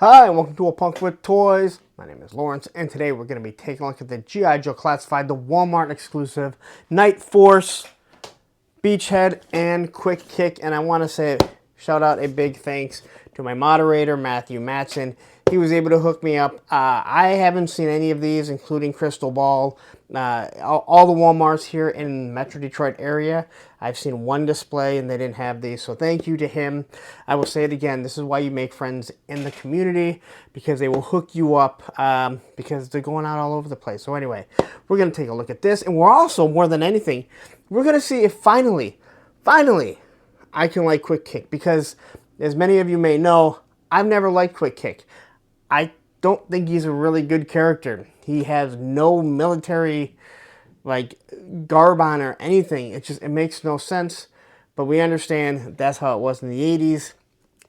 Hi, and welcome to A Punk with Toys. My name is Lawrence, and today we're going to be taking a look at the G.I. Joe Classified, the Walmart exclusive Night Force, Beachhead, and Quick Kick. And I want to say, shout out a big thanks to my moderator, Matthew Matson. He was able to hook me up. I haven't seen any of these, including Crystal Ball. All the Walmarts here in Metro Detroit area, I've seen one display and they didn't have these. So thank you to him. I will say it again. This is why you make friends in the community, because they will hook you up because they're going out all over the place. So anyway, we're going to take a look at this. And we're also, more than anything, we're going to see if finally, I can like Quick Kick. Because as many of you may know, I've never liked Quick Kick. I don't think he's a really good character. He has no military like garb on or anything. It makes no sense. But we understand that's how it was in the 80s.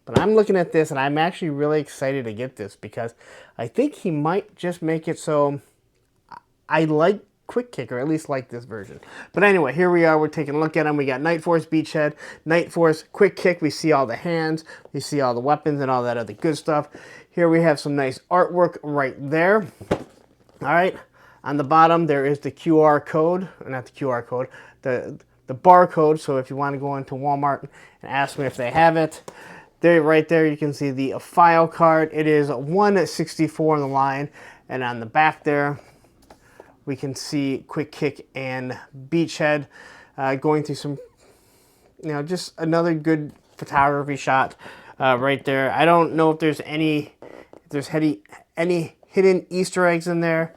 But I'm looking at this and I'm actually really excited to get this because I think he might just make it so I like Quick Kick, or at least like this version. But anyway, here we are. We're taking a look at him. We got Night Force Beachhead, Night Force Quick Kick. We see all the hands. We see all the weapons and all that other good stuff. Here we have some nice artwork right there. All right. On the bottom, there is the QR code. Not the QR code. The barcode. So if you want to go into Walmart and ask me if they have it. There, right there, you can see the file card. It is 164 on the line. And on the back there, we can see Quick Kick and Beachhead going through some, just another good photography shot right there. I don't know if there's any hidden Easter eggs in there.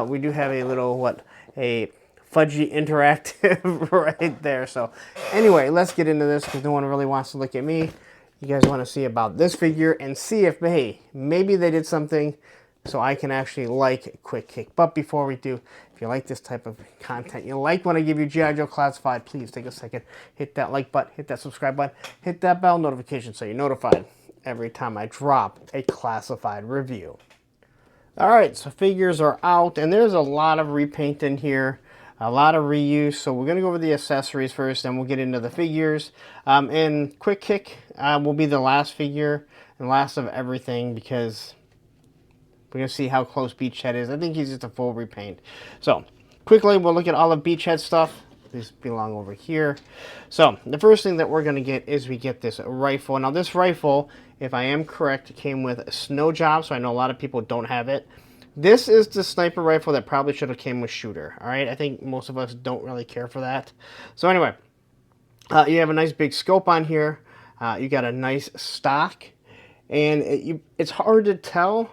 We do have a little, a fudgy interactive right there. So anyway, let's get into this because no one really wants to look at me. You guys want to see about this figure and see if, hey, maybe they did something so I can actually like Quick Kick. But before we do, if you like this type of content, you like when I give you G.I. Joe Classified, please take a second, hit that like button, hit that subscribe button, hit that bell notification so you're notified every time I drop a classified review. All right, so figures are out, and there's a lot of repaint in here, a lot of reuse. So we're going to go over the accessories first, and we'll get into the figures. And Quick Kick will be the last figure and last of everything because we're going to see how close Beachhead is. I think he's just a full repaint. So, quickly, we'll look at all of Beachhead stuff. These belong over here. So, the first thing that we're going to get is we get this rifle. Now, this rifle, if I am correct, came with a snow job, so I know a lot of people don't have it. This is the sniper rifle that probably should have came with shooter. All right, I think most of us don't really care for that. So, anyway, you have a nice big scope on here. You got a nice stock. And it's hard to tell,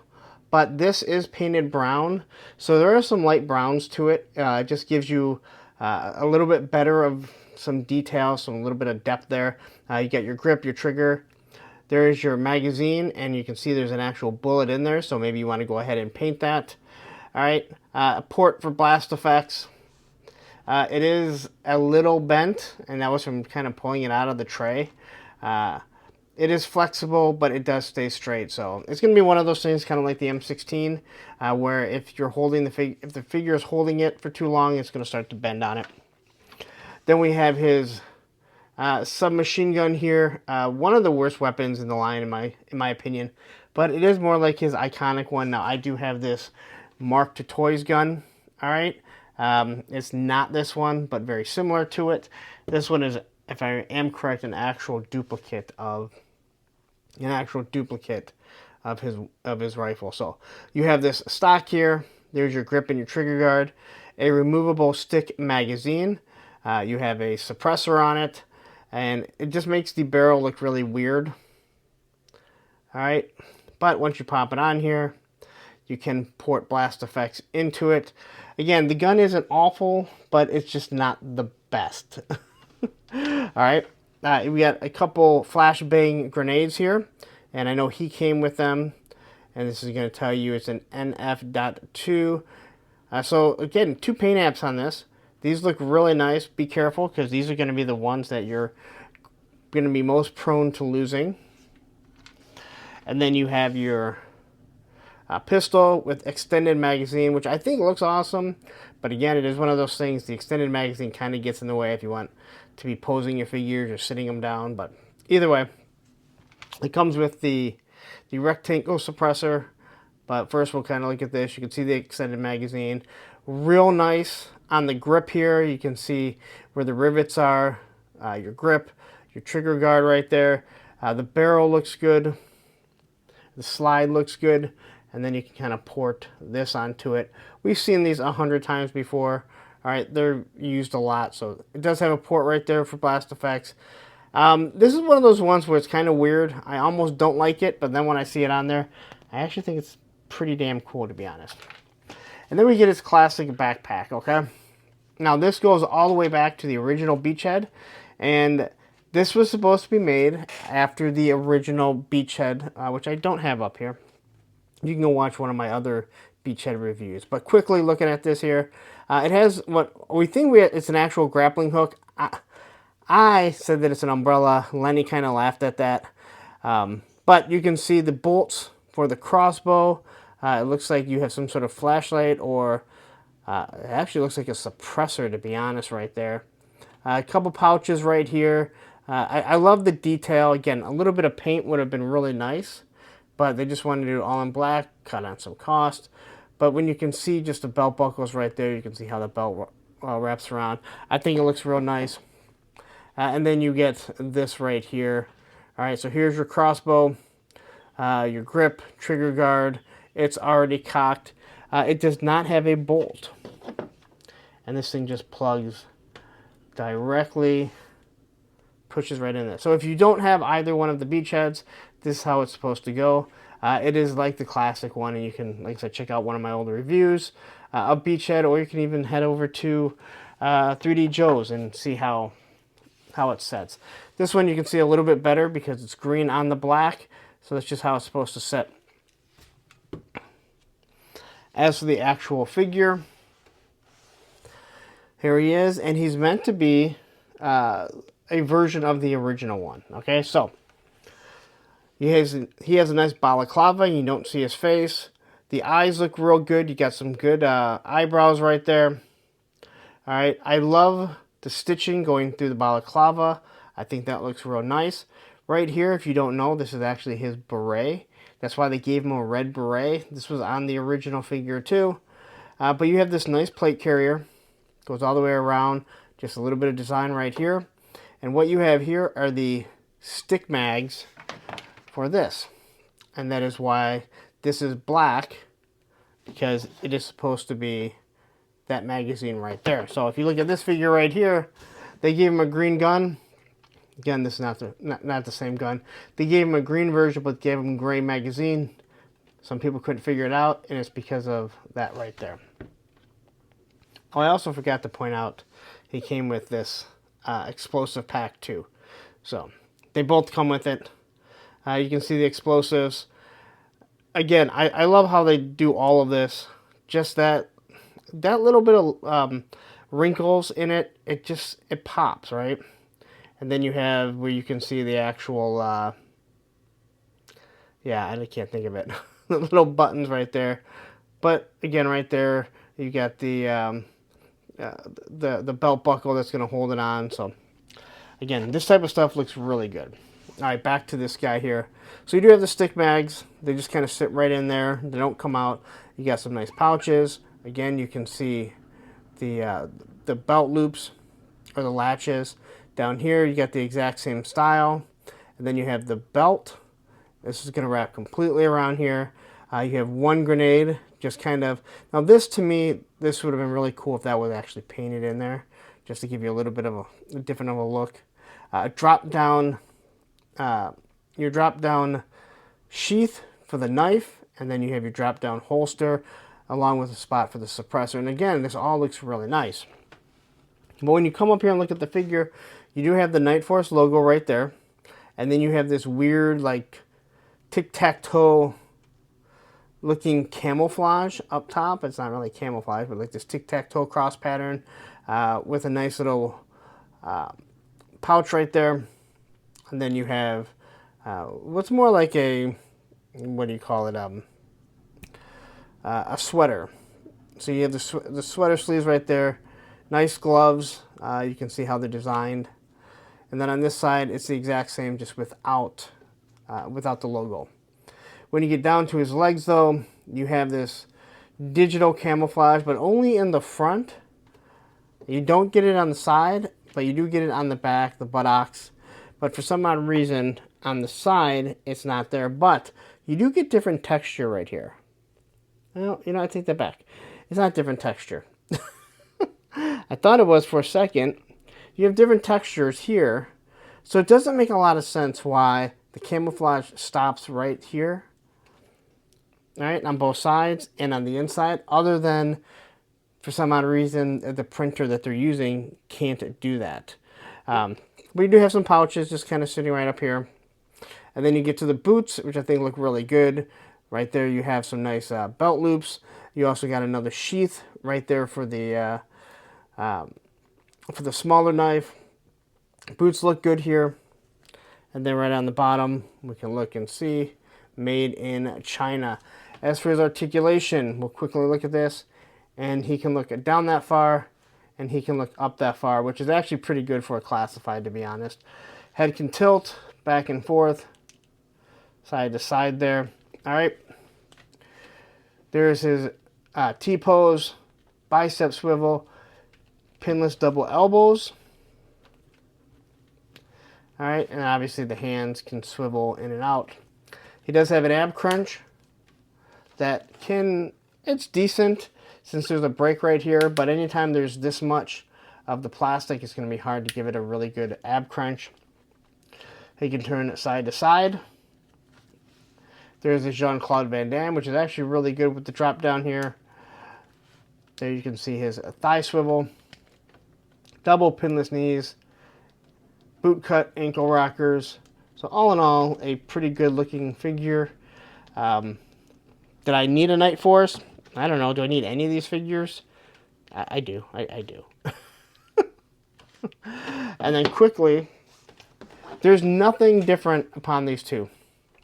but this is painted brown, so there are some light browns to it. It just gives you a little bit better of some detail, a little bit of depth there. You got your grip, your trigger. There is your magazine, and you can see there's an actual bullet in there, so maybe you want to go ahead and paint that. All right, a port for blast effects. It is a little bent, and that was from kind of pulling it out of the tray. It is flexible, but it does stay straight. So it's going to be one of those things, kind of like the M16, where if you're holding if the figure is holding it for too long, it's going to start to bend on it. Then we have his submachine gun here. One of the worst weapons in the line, in my opinion, but it is more like his iconic one. Now I do have this Mark to Toys gun. All right, it's not this one, but very similar to it. This one is, if I am correct, an actual duplicate of his rifle. So you have this stock here. There's your grip and your trigger guard. A removable stick magazine. You have a suppressor on it, and it just makes the barrel look really weird. All right, but once you pop it on here, you can port blast effects into it. Again, the gun isn't awful, but it's just not the best. All right, we got a couple flashbang grenades here, and I know he came with them, and this is going to tell you it's an NF.2. So again, 2 paint apps on this. These look really nice. Be careful, because these are going to be the ones that you're going to be most prone to losing. And then you have your pistol with extended magazine, which I think looks awesome. But again, it is one of those things, the extended magazine kind of gets in the way if you want to be posing your figures or sitting them down. But either way, it comes with the the rectangle suppressor. But first we'll kind of look at this. You can see the extended magazine. Real nice on the grip here. You can see where the rivets are, your grip, your trigger guard right there. The barrel looks good. The slide looks good. And then you can kind of port this onto it. We've seen these 100 times before. All right, they're used a lot. So it does have a port right there for blast effects. This is one of those ones where it's kind of weird. I almost don't like it, but then when I see it on there, I actually think it's pretty damn cool, to be honest. And then we get its classic backpack, okay? Now this goes all the way back to the original Beachhead, and this was supposed to be made after the original Beachhead, which I don't have up here. You can go watch one of my other Beachhead reviews. But quickly looking at this here, it has what we think it's an actual grappling hook. I said that it's an umbrella. Lenny kind of laughed at that. But you can see the bolts for the crossbow. It looks like you have some sort of flashlight, or it actually looks like a suppressor, to be honest, right there. A couple pouches right here. I love the detail. Again, a little bit of paint would have been really nice, but they just wanted to do it all in black, cut on some cost. But when you can see just the belt buckles right there, you can see how the belt wraps around. I think it looks real nice. And then you get this right here. All right, so here's your crossbow, your grip, trigger guard. It's already cocked. It does not have a bolt. And this thing just plugs directly, pushes right in there. So if you don't have either one of the Beachheads, this is how it's supposed to go. It is like the classic one, and you can, like I said, check out one of my older reviews of Beachhead, or you can even head over to 3D Joe's and see how it sets. This one you can see a little bit better because it's green on the black, so that's just how it's supposed to set. As for the actual figure, here he is, and he's meant to be a version of the original one. Okay, so he has a nice balaclava. You don't see his face. The eyes look real good. You got some good eyebrows right there. All right, I love the stitching going through the balaclava. I think that looks real nice. Right here, if you don't know, this is actually his beret. That's why they gave him a red beret. This was on the original figure too. But you have this nice plate carrier. Goes all the way around. Just a little bit of design right here. And what you have here are the stick mags for this. And that is why this is black, because it is supposed to be that magazine right there. So if you look at this figure right here, they gave him a green gun. Again, this is not the same gun. They gave him a green version, but gave him a gray magazine. Some people couldn't figure it out, and it's because of that right there. Oh, I also forgot to point out, he came with this explosive pack too. So they both come with it. You can see the explosives. Again, I love how they do all of this. Just that little bit of wrinkles in it, it pops, right? And then you have where you can see the actual, yeah, I can't think of it. The little buttons right there. But again, right there, you got the belt buckle that's going to hold it on. So again, this type of stuff looks really good. All right, back to this guy here. So you do have the stick mags. They just kind of sit right in there. They don't come out. You got some nice pouches. Again, you can see the belt loops or the latches. Down here, you got the exact same style. And then you have the belt. This is going to wrap completely around here. You have one grenade, just kind of... Now this, to me, this would have been really cool if that was actually painted in there, just to give you a little bit of a different of a look. Your drop-down sheath for the knife, and then you have your drop-down holster, along with a spot for the suppressor. And again, this all looks really nice. But when you come up here and look at the figure, you do have the Night Force logo right there. And then you have this weird, like, tic-tac-toe looking camouflage up top. It's not really camouflage, but like this tic-tac-toe cross pattern with a nice little pouch right there. And then you have what's more like a, what do you call it, a sweater. So you have the sweater sleeves right there. Nice gloves. You can see how they're designed. And then on this side, it's the exact same, just without the logo. When you get down to his legs, though, you have this digital camouflage, but only in the front. You don't get it on the side, but you do get it on the back, the buttocks. But for some odd reason, on the side, it's not there. But you do get different texture right here. Well, you know, I take that back. It's not different texture. I thought it was for a second. You have different textures here. So it doesn't make a lot of sense why the camouflage stops right here. All right, on both sides and on the inside, other than for some odd reason, the printer that they're using can't do that. We do have some pouches just kind of sitting right up here. And then you get to the boots, which I think look really good. Right there you have some nice belt loops. You also got another sheath right there for the smaller knife. Boots look good here. And then right on the bottom, we can look and see, made in China. As for his articulation, we'll quickly look at this. And he can look down that far, and he can look up that far, which is actually pretty good for a classified, to be honest. Head can tilt back and forth, side to side there. All right. There's his T-pose, bicep swivel, pinless double elbows. All right, and obviously the hands can swivel in and out. He does have an ab crunch that it's decent since there's a break right here, but anytime there's this much of the plastic, it's going to be hard to give it a really good ab crunch. He can turn it side to side. There's a Jean-Claude Van Damme, which is actually really good with the drop down here. There you can see his thigh swivel, double pinless knees, boot cut ankle rockers. So all in all, a pretty good looking figure. Did I need a Night Force? I don't know. Do I need any of these figures? I do. I do. And then quickly, there's nothing different upon these two.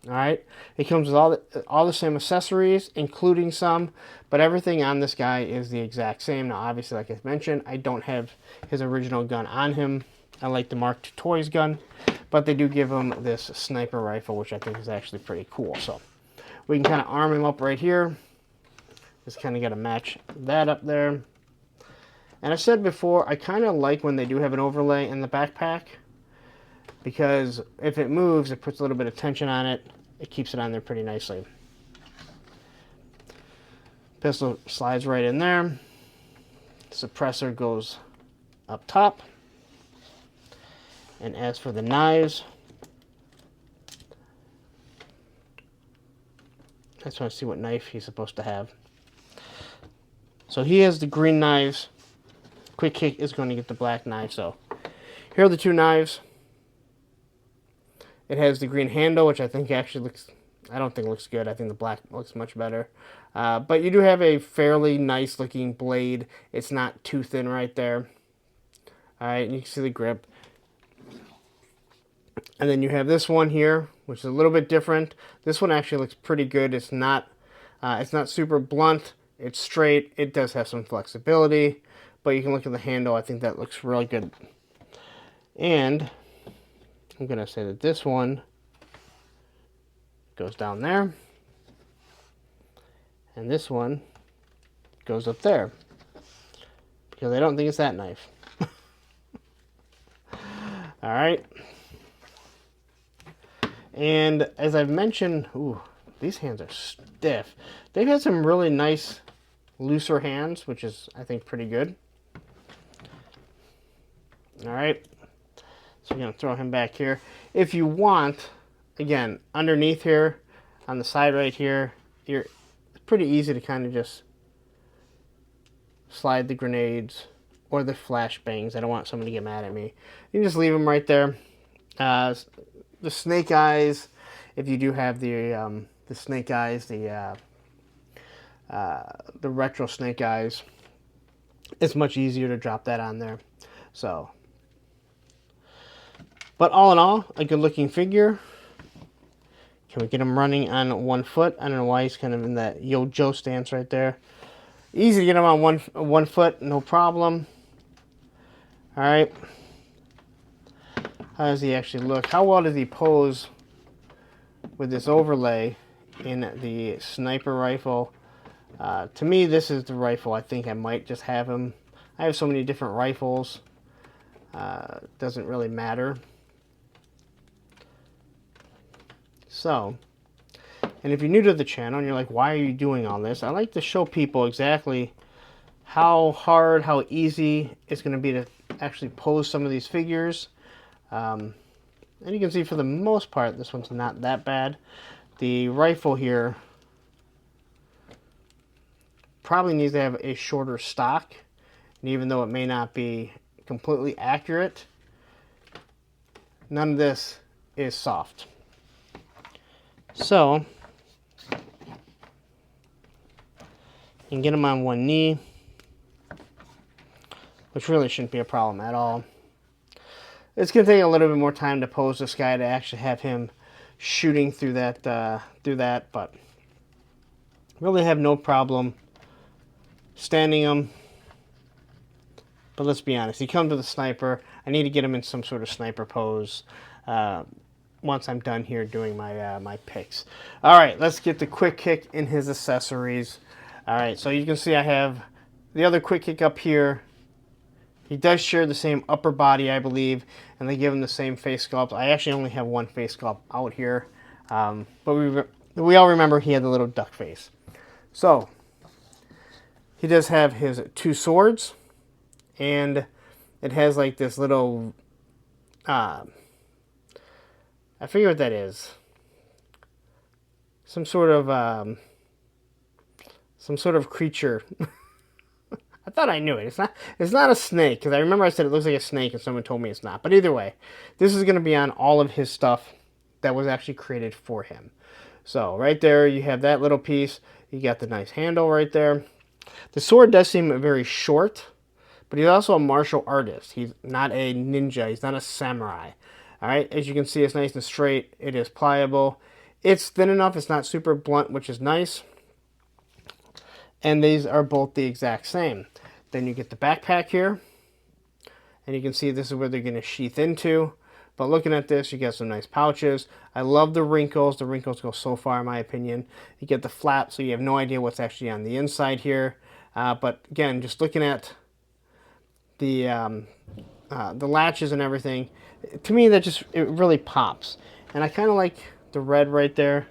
All right, it comes with all the same accessories, including some, but everything on this guy is the exact same. Now, obviously, like I mentioned, I don't have his original gun on him. I like the Mark II Toys gun, but they do give him this sniper rifle, which I think is actually pretty cool. So we can kind of arm him up right here. Just kind of got to match that up there. And I said before, I kind of like when they do have an overlay in the backpack, because if it moves, it puts a little bit of tension on it. It keeps it on there pretty nicely. Pistol slides right in there. Suppressor goes up top. And as for the knives, I just want to see what knife he's supposed to have. So he has the green knives. Quick Kick is going to get the black knife. So here are the two knives. It has the green handle, which I think actually looks, I don't think looks good. I think the black looks much better. But you do have a fairly nice looking blade. It's not too thin right there. All right, and you can see the grip. And then you have this one here, which is a little bit different. This one actually looks pretty good. It's not super blunt. It's straight. It does have some flexibility, but you can look at the handle. I think that looks really good. And I'm going to say that this one goes down there. And this one goes up there. Because I don't think it's that knife. All right. And as I've mentioned, ooh, these hands are stiff. They've had some really nice, looser hands, which is, I think, pretty good. All right. So we're going to throw him back here. If you want, again, underneath here, on the side right here, it's pretty easy to kind of just slide the grenades or the flashbangs. I don't want someone to get mad at me. You can just leave them right there. The snake eyes, if you do have the snake eyes, the retro snake eyes, it's much easier to drop that on there. So, but all in all, a good looking figure. Can we get him running on one foot? I don't know why he's kind of in that Yo Joe stance right there. Easy to get him on one foot, no problem. All right. How does he actually look? How well does he pose with this overlay in the sniper rifle. To me, this is the rifle. I think I might just have him. I have so many different rifles. Doesn't really matter. So, and if you're new to the channel and you're like, why are you doing all this? I like to show people exactly how hard, how easy it's going to be to actually pose some of these figures. And you can see for the most part, this one's not that bad. The rifle here probably needs to have a shorter stock. And even though it may not be completely accurate, none of this is soft. So, you can get him on one knee, which really shouldn't be a problem at all. It's going to take a little bit more time to pose this guy to actually have him shooting through that, but really have no problem standing him. But let's be honest, he comes with a sniper. I need to get him in some sort of sniper pose once I'm done here doing my my picks. All right, let's get the quick kick in his accessories. All right, so you can see I have the other quick kick up here. He does share the same upper body, I believe, and they give him the same face sculpt. I actually only have one face sculpt out here, but we all remember he had the little duck face. So, he does have his two swords, and it has like this little, I forget what that is. Some sort of creature. I thought I knew it. It's not a snake, because I remember I said it looks like a snake and someone told me it's not. But either way, this is going to be on all of his stuff that was actually created for him. So right there, you have that little piece. You got the nice handle right there. The sword does seem very short, but he's also a martial artist. He's not a ninja. He's not a samurai. All right, as you can see, it's nice and straight. It is pliable. It's thin enough. It's not super blunt, which is nice. And these are both the exact same. Then you get the backpack here. And you can see this is where they're going to sheath into. But looking at this, you get some nice pouches. I love the wrinkles. The wrinkles go so far, in my opinion. You get the flap, so you have no idea what's actually on the inside here. But again, just looking at the latches and everything, to me, it really pops. And I kind of like the red right there.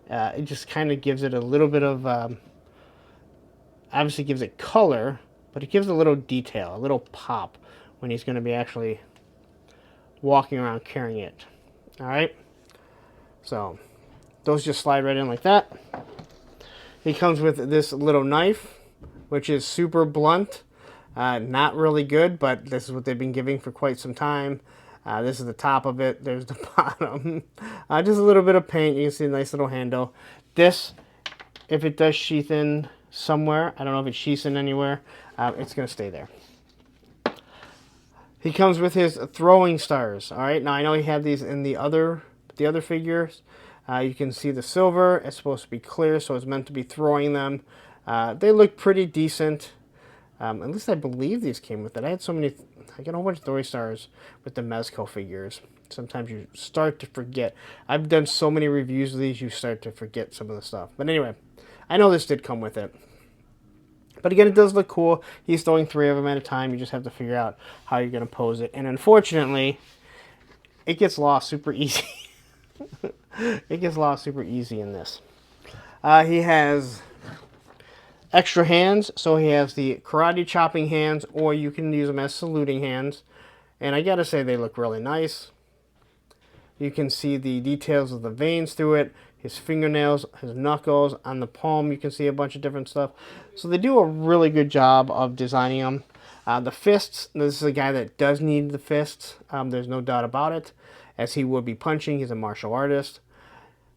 It just kind of gives it a little bit of... obviously gives it color, but it gives a little detail, a little pop when he's going to be actually walking around carrying it. All right, so those just slide right in like that. He comes with this little knife, which is super blunt, not really good, but this is what they've been giving for quite some time. This is the top of it. There's the bottom. Just a little bit of paint. You can see a nice little handle. This, if it does sheath in somewhere, I don't know if it sheaths in anywhere, it's going to stay there. He comes with his throwing stars. All right, now I know he had these in the other figures. You can see the silver. It's supposed to be clear, so it's meant to be throwing them. They look pretty decent. At least I believe these came with it. I had so many. I got a whole bunch of throwing stars with the Mezco figures. Sometimes you start to forget. I've done so many reviews of these, you start to forget some of the stuff. But anyway, I know this did come with it. But again, it does look cool. He's throwing 3 of them at a time. You just have to figure out how you're going to pose it. And unfortunately, it gets lost super easy. It gets lost super easy in this. He has extra hands. So he has the karate chopping hands, or you can use them as saluting hands. And I got to say, they look really nice. You can see the details of the veins through it. His fingernails, his knuckles, on the palm, you can see a bunch of different stuff. So they do a really good job of designing them. The fists, this is a guy that does need the fists. There's no doubt about it, as he would be punching. He's a martial artist.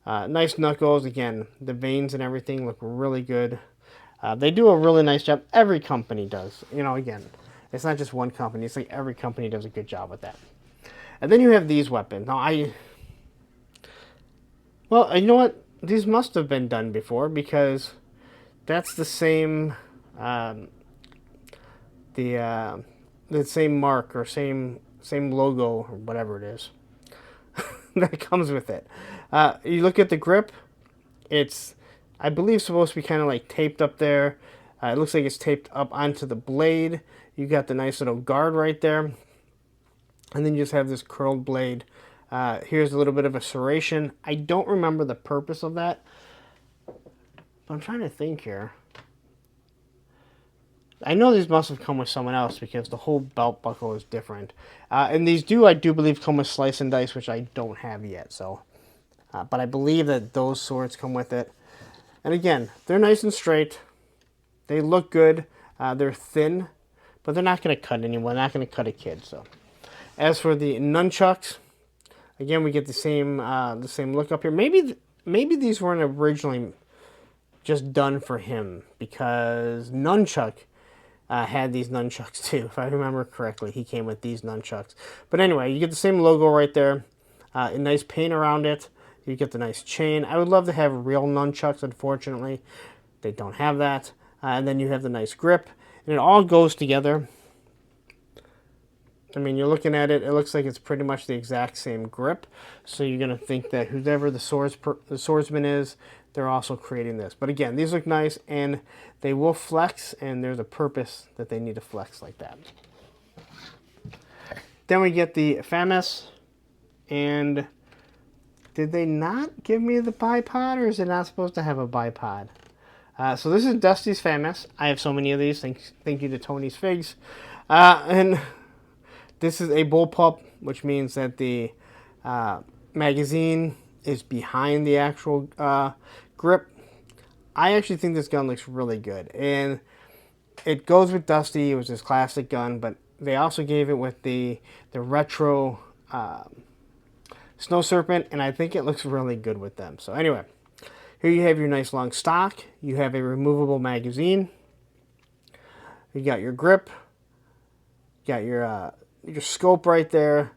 Nice knuckles. Again, the veins and everything look really good. They do a really nice job. Every company does. You know, again, it's not just one company. It's like every company does a good job with that. And then you have these weapons. Now, well, you know what? These must have been done before, because that's the same, the same mark or same logo or whatever it is that comes with it. You look at the grip. It's, I believe, supposed to be kind of like taped up there. It looks like it's taped up onto the blade. You got the nice little guard right there. And then you just have this curled blade. Here's a little bit of a serration. I don't remember the purpose of that. But I'm trying to think here. I know these must have come with someone else because the whole belt buckle is different. And these do, I do believe, come with slice and dice, which I don't have yet. So, but I believe that those swords come with it. And again, they're nice and straight. They look good. They're thin, but they're not going to cut anyone. Not going to cut a kid. So, as for the nunchucks, again, we get the same look up here. Maybe these weren't originally just done for him because Nunchuck had these nunchucks too, if I remember correctly. He came with these nunchucks. But anyway, you get the same logo right there. A nice paint around it. You get the nice chain. I would love to have real nunchucks. Unfortunately, they don't have that. And then you have the nice grip. And it all goes together. I mean, you're looking at it. It looks like it's pretty much the exact same grip. So you're going to think that whoever the swordsman is, they're also creating this. But again, these look nice, and they will flex, and there's a purpose that they need to flex like that. Then we get the FAMAS, and did they not give me the bipod, or is it not supposed to have a bipod? So this is Dusty's FAMAS. I have so many of these. Thank you to Tony's Figs. And this is a bullpup, which means that the magazine is behind the actual grip. I actually think this gun looks really good, and it goes with Dusty. It was his classic gun, but they also gave it with the retro Snow Serpent, and I think it looks really good with them. So anyway, here you have your nice long stock. You have a removable magazine. You got your grip. You got your scope right there,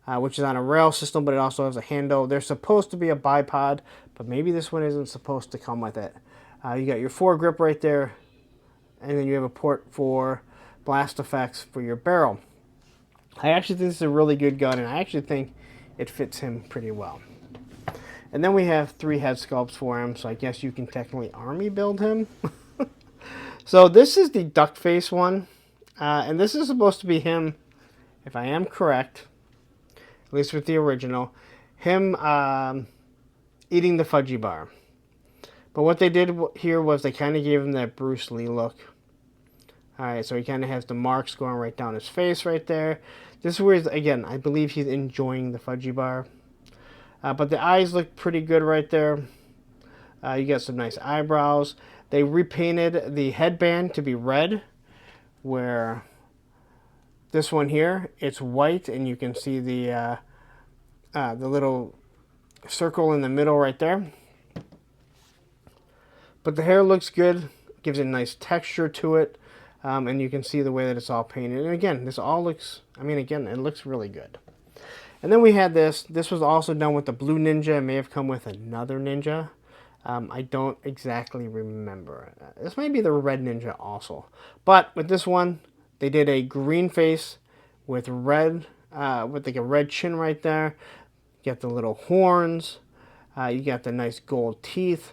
which is on a rail system, but it also has a handle. There's supposed to be a bipod, but maybe this one isn't supposed to come with it. You got your foregrip right there, and then you have a port for blast effects for your barrel. I actually think this is a really good gun, and I actually think it fits him pretty well. And then we have 3 head sculpts for him, so I guess you can technically army build him. So this is the duck face one, and this is supposed to be him, if I am correct, at least with the original, him eating the fudgy bar. But what they did here was they kind of gave him that Bruce Lee look. Alright, so he kind of has the marks going right down his face right there. This is where, again, I believe he's enjoying the fudgy bar. But the eyes look pretty good right there. You got some nice eyebrows. They repainted the headband to be red, where this one here, it's white, and you can see the little circle in the middle right there. But the hair looks good, gives it a nice texture to it, and you can see the way that it's all painted. And again, this all looks, I mean, again, it looks really good. And then we had this. This was also done with the blue ninja. It may have come with another ninja. I don't exactly remember. This might be the red ninja also. But with this one, they did a green face with red, with like a red chin right there. You got the little horns. You got the nice gold teeth.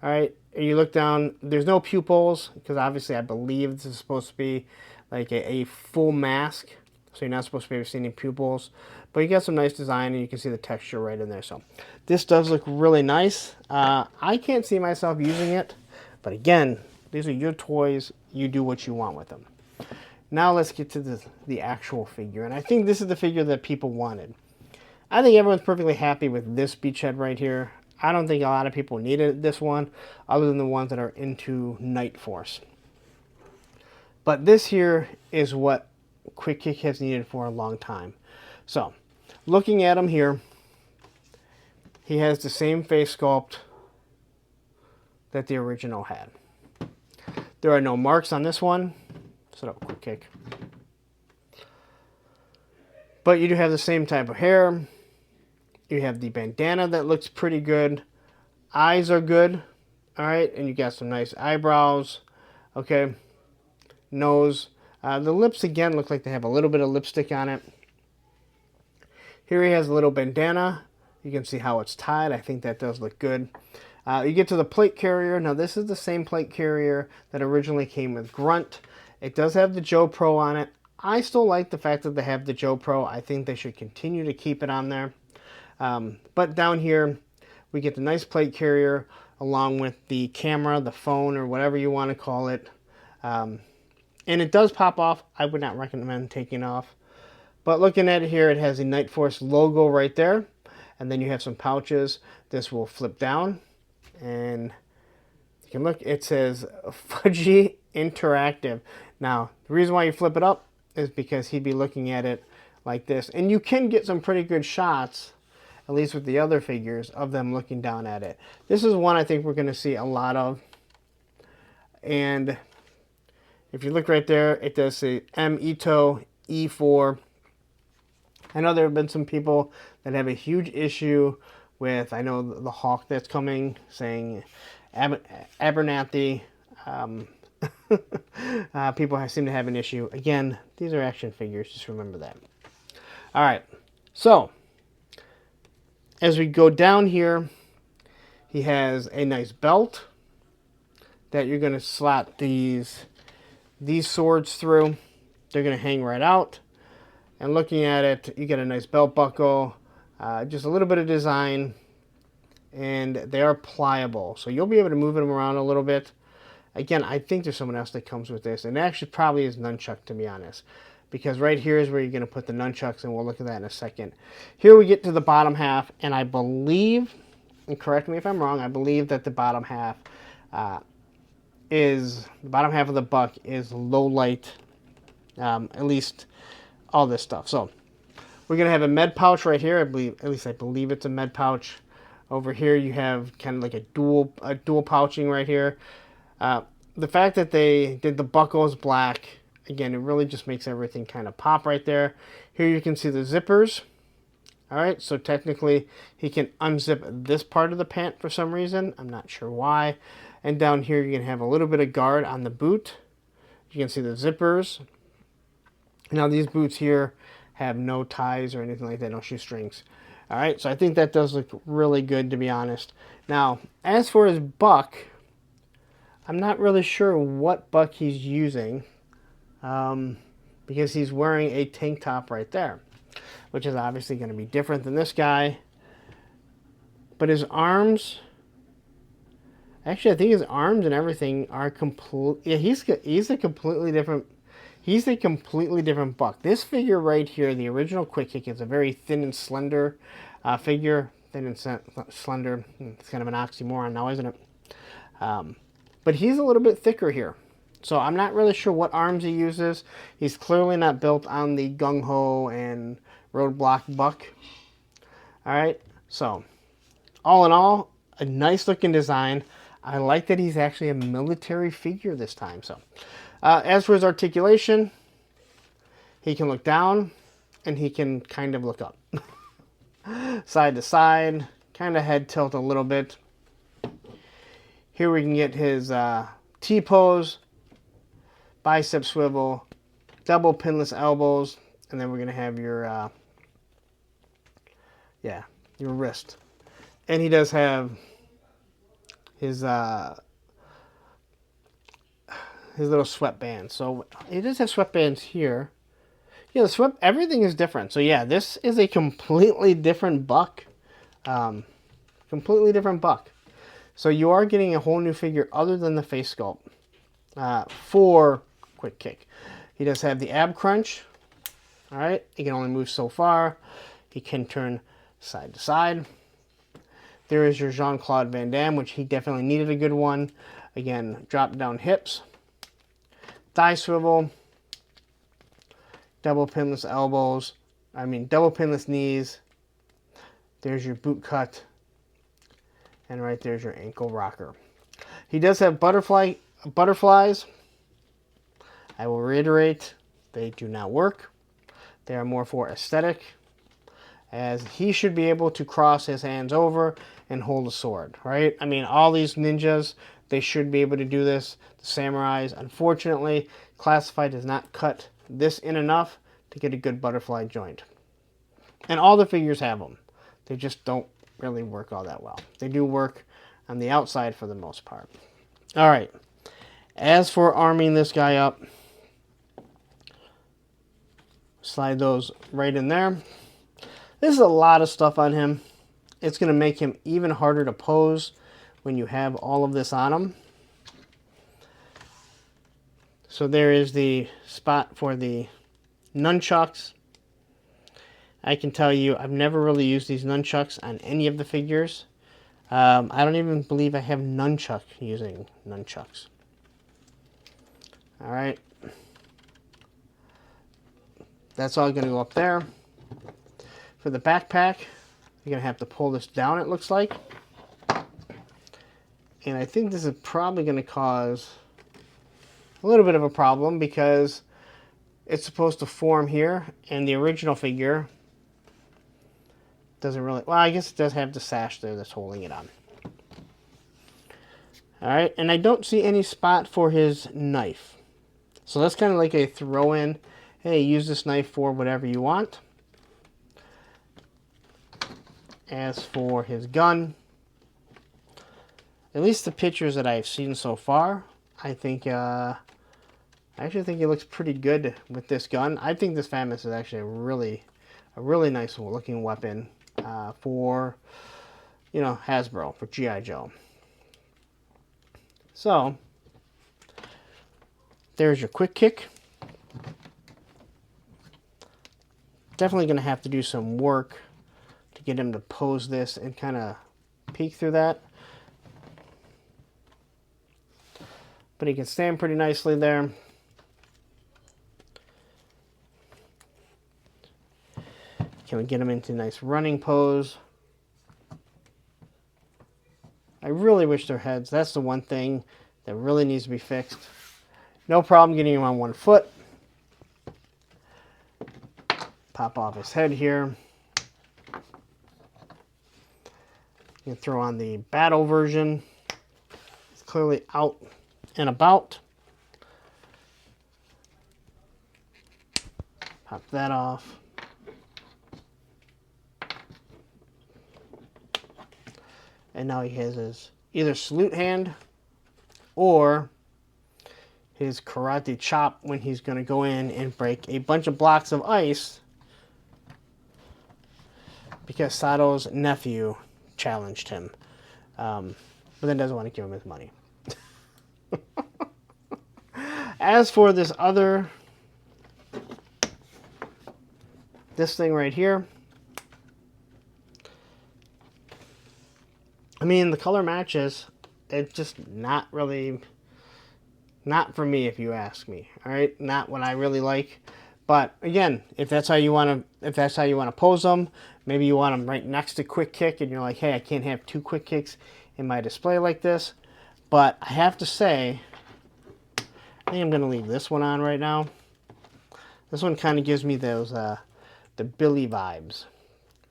All right, and you look down, there's no pupils, because obviously I believe this is supposed to be like a full mask, so you're not supposed to be able to see any pupils, but you got some nice design, and you can see the texture right in there. So this does look really nice. I can't see myself using it, but again, these are your toys. You do what you want with them. Now let's get to the actual figure, and I think this is the figure that people wanted. I think everyone's perfectly happy with this beachhead right here. I don't think a lot of people needed this one, other than the ones that are into Night Force. But this here is what Quick Kick has needed for a long time. So, looking at him here, he has the same face sculpt that the original had. There are no marks on this one. Set up Quick Kick. But you do have the same type of hair. You have the bandana that looks pretty good. Eyes are good. All right. And you got some nice eyebrows. Okay. Nose. The lips, again, look like they have a little bit of lipstick on it. Here he has a little bandana. You can see how it's tied. I think that does look good. You get to the plate carrier. Now this is the same plate carrier that originally came with Grunt. It does have the Joe Pro on it. I still like the fact that they have the Joe Pro. I think they should continue to keep it on there. But down here, we get the nice plate carrier along with the camera, the phone, or whatever you want to call it. And it does pop off. I would not recommend taking it off. But looking at it here, it has a Night Force logo right there. And then you have some pouches. This will flip down. And you can look, it says Fudgy Interactive. Now, the reason why you flip it up is because he'd be looking at it like this. And you can get some pretty good shots, at least with the other figures, of them looking down at it. This is one I think we're going to see a lot of. And if you look right there, it does say M Ito E4. I know there have been some people that have a huge issue with, I know the Hawk that's coming, saying Abernathy. People seem to have an issue. Again, these are action figures, just remember that. All right, so as we go down here, he has a nice belt that you're going to slot these swords through. They're going to hang right out. And looking at it, you get a nice belt buckle, just a little bit of design, and they are pliable. So you'll be able to move them around a little bit. Again, I think there's someone else that comes with this, and it actually probably is nunchuck, to be honest. Because right here is where you're going to put the nunchucks, and we'll look at that in a second. Here we get to the bottom half, and I believe, and correct me if I'm wrong, I believe that the bottom half of the buck is low light, at least all this stuff. So we're going to have a med pouch right here. I believe it's a med pouch. Over here you have kind of like a dual pouching right here. The fact that they did the buckles black, again, it really just makes everything kind of pop right there. Here you can see the zippers. All right, so technically he can unzip this part of the pant for some reason. I'm not sure why. And down here you can have a little bit of guard on the boot. You can see the zippers. Now these boots here have no ties or anything like that, no shoestrings. All right, so I think that does look really good, to be honest. Now, as for his buck, I'm not really sure what buck he's using, because he's wearing a tank top right there, which is obviously going to be different than this guy. But his arms, actually, I think his arms and everything are complete. Yeah, he's a completely different. He's a completely different buck. This figure right here, the original Quick Kick, is a very thin and slender figure. Thin and slender. It's kind of an oxymoron now, isn't it? But he's a little bit thicker here. So I'm not really sure what arms he uses. He's clearly not built on the gung-ho and roadblock buck. All right. So all in all, a nice looking design. I like that he's actually a military figure this time. So. As for his articulation, he can look down and he can kind of look up. Side to side, kind of head tilt a little bit. Here we can get his T-pose, bicep swivel, double pinless elbows, and then we're going to have your wrist. And he does have his little sweatband. So he does have sweatbands here. Yeah, everything is different. So yeah, this is a completely different buck. Completely different buck. So you are getting a whole new figure other than the face sculpt for Quick Kick. He does have the ab crunch. All right, he can only move so far. He can turn side to side. There is your Jean-Claude Van Damme, which he definitely needed a good one. Again, drop down hips. Thigh swivel, double pinless knees. There's your boot cut, and right there's your ankle rocker. He does have butterflies. I will reiterate, they do not work. They are more for aesthetic, as he should be able to cross his hands over and hold a sword, right? I mean, all these ninjas, they should be able to do this. The samurais, unfortunately, Classified does not cut this in enough to get a good butterfly joint. And all the figures have them. They just don't really work all that well. They do work on the outside for the most part. All right. As for arming this guy up, slide those right in there. This is a lot of stuff on him. It's going to make him even harder to pose when you have all of this on him. So there is the spot for the nunchucks. I can tell you I've never really used these nunchucks on any of the figures. I don't even believe I have nunchuck using nunchucks. All right. That's all going to go up there. For the backpack, you're going to have to pull this down, it looks like. And I think this is probably going to cause a little bit of a problem because it's supposed to form here, and the original figure doesn't really... Well, I guess it does have the sash there that's holding it on. All right, and I don't see any spot for his knife. So that's kind of like a throw-in. Hey, use this knife for whatever you want. As for his gun, at least the pictures that I've seen so far, I think, I actually think it looks pretty good with this gun. I think this FAMAS is actually a really nice looking weapon for, you know, Hasbro, for G.I. Joe. So, there's your quick kick. Definitely going to have to do some work to get him to pose this and kind of peek through that. But he can stand pretty nicely there. Can we get him into a nice running pose? I really wish their heads, that's the one thing that really needs to be fixed. No problem getting him on one foot. Pop off his head here. You can throw on the battle version. It's clearly out and about. Pop that off. And now he has his either salute hand or his karate chop when he's going to go in and break a bunch of blocks of ice because Sato's nephew challenged him. But then doesn't want to give him his money. As for this thing right here, I mean, the color matches. It's just not really, not for me, if you ask me. All right, not what I really like. But again, if that's how you want to pose them, maybe you want them right next to quick kick, and you're like, hey, I can't have two quick kicks in my display like this. But I have to say, I think I'm going to leave this one on right now. This one kind of gives me those the Billy vibes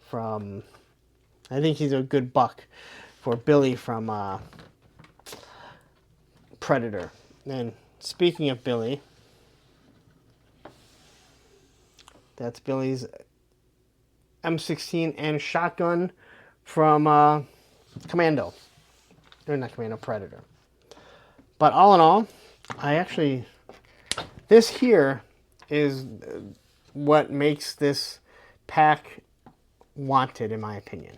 from. I think he's a good buck for Billy from Predator. And speaking of Billy, that's Billy's M16 and shotgun from Commando. Or not Commando, Predator. But all in all, this here is what makes this pack wanted, in my opinion.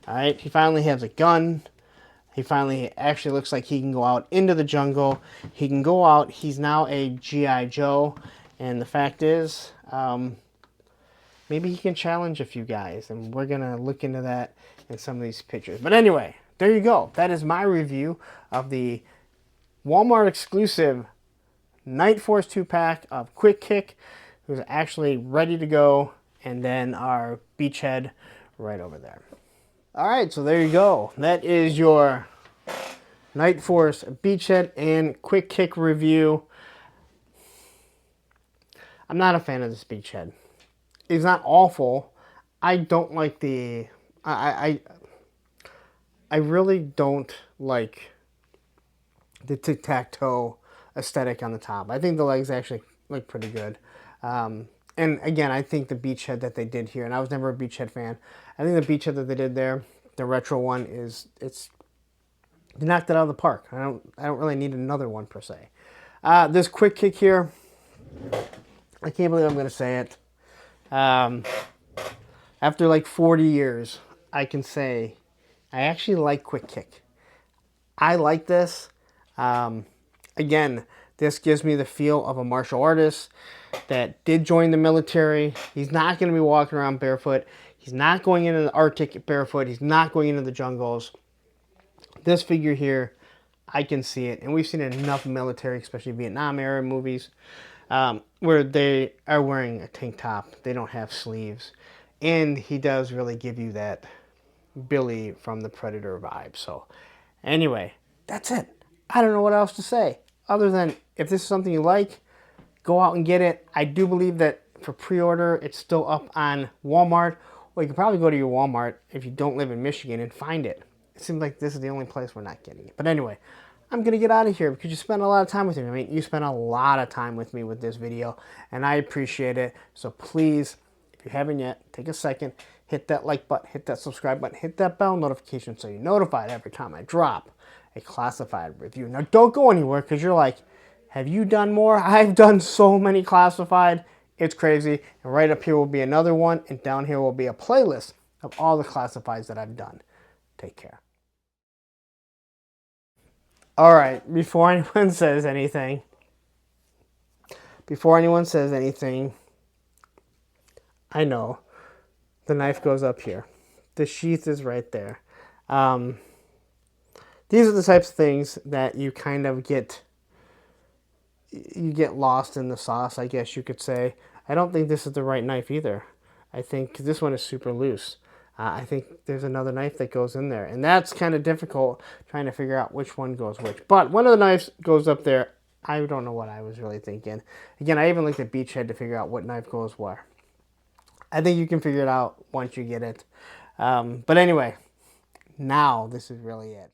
All right, he finally has a gun. He finally actually looks like he can go out into the jungle. He can go out. He's now a G.I. Joe. And the fact is, maybe he can challenge a few guys. And we're going to look into that in some of these pictures. But anyway, there you go. That is my review of the Walmart exclusive Night Force 2-pack of Quick Kick, who's actually ready to go. And then our Beachhead right over there. All right, so there you go. That is your Night Force Beachhead and Quick Kick review. I'm not a fan of this Beachhead. It's not awful. I don't like the... I really don't like the tic-tac-toe aesthetic on the top. I think the legs actually look pretty good. And again, I think the Beachhead that they did here, and I was never a Beachhead fan, I think the Beachhead that they did there, the retro one, it's You knocked it out of the park. I don't really need another one per se. This quick kick here, I can't believe I'm going to say it. After like 40 years, I can say I actually like quick kick. I like this. Again, this gives me the feel of a martial artist that did join the military. He's not going to be walking around barefoot. He's not going into the Arctic barefoot. He's not going into the jungles. This figure here, I can see it. And we've seen enough military, especially Vietnam era movies, where they are wearing a tank top. They don't have sleeves. And he does really give you that Billy from the Predator vibe. So anyway, that's it. I don't know what else to say other than if this is something you like, go out and get it. I do believe that for pre-order, it's still up on Walmart, or you can probably go to your Walmart if you don't live in Michigan and find it. It seems like this is the only place we're not getting it. But anyway, I'm going to get out of here because you spent a lot of time with me. I mean, you spent a lot of time with me with this video, and I appreciate it. So please, if you haven't yet, take a second, hit that like button, hit that subscribe button, hit that bell notification so you're notified every time I drop a classified review. Now, don't go anywhere because you're like, have you done more? I've done so many classified. It's crazy. And right up here will be another one, and down here will be a playlist of all the classifieds that I've done. Take care. All right, before anyone says anything, I know the knife goes up here. The sheath is right there. These are the types of things that you kind of get lost in the sauce, I guess you could say. I don't think this is the right knife either. I think this one is super loose. I think there's another knife that goes in there, and that's kind of difficult trying to figure out which one goes which. But one of the knives goes up there. I don't know what I was really thinking. Again, I even looked at Beachhead to figure out what knife goes where. I think you can figure it out once you get it. But anyway, now this is really it.